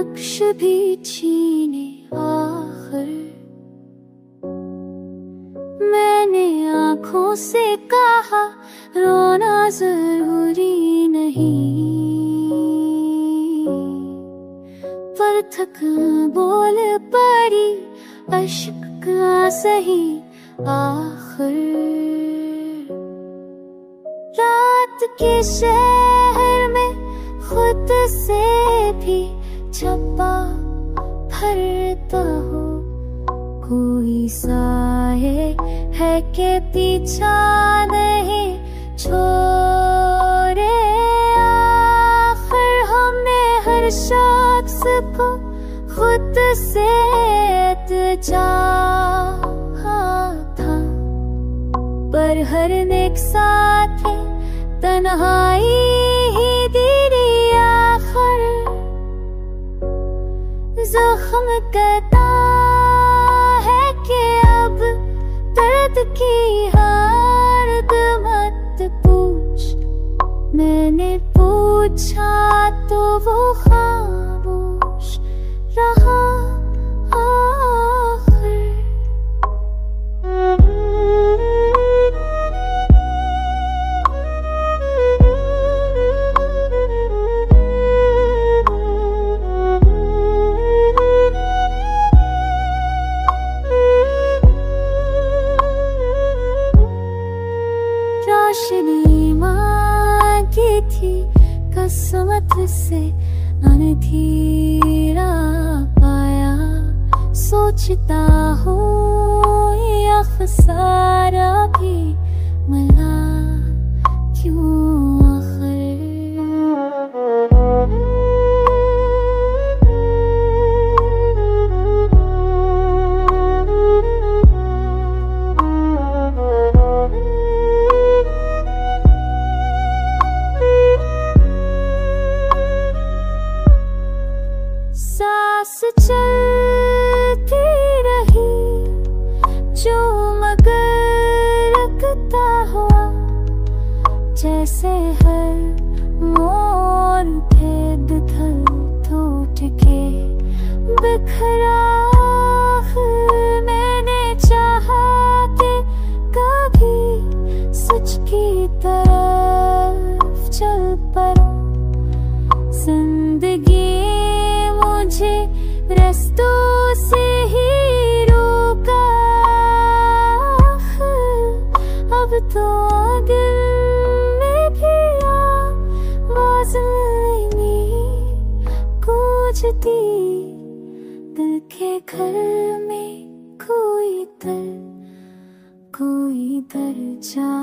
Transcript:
नक्श भी छीने आखिर। मैंने आँखों से कहा रोना जरूरी नहीं, पर थक बोल पड़ी अश्क का सही आखिर। रात के शहर में खुद से भी छपा भरता हो, कोई साए है के पीछा नहीं छोड़े। आखिर हमने हर शख्स को खुद से चाहा था, पर हर नेक साथी तन्हाई ही दी आखिर। जख्म कहता है कि अब दर्द की हर्द मत पूछ, मैंने पूछा तो वो खामोश रहा आखिर। रोशनी मांगी थी किस्मत से अनधीरा पाया, सोचता हूँ या खसारा भी मिला क्यों आखिर। सांस चलती रही जो मगर रखता हुआ, जैसे हर मोर भेद थल टूट के बिखरा। मैंने चाहा कि कभी सच की तरफ चल पड़ूं, जिंदगी मुझे रास्तों से ही रोका। अब तो दिल में भी आवाज़ नहीं गूंजती, दिल के घर में कोई दर जा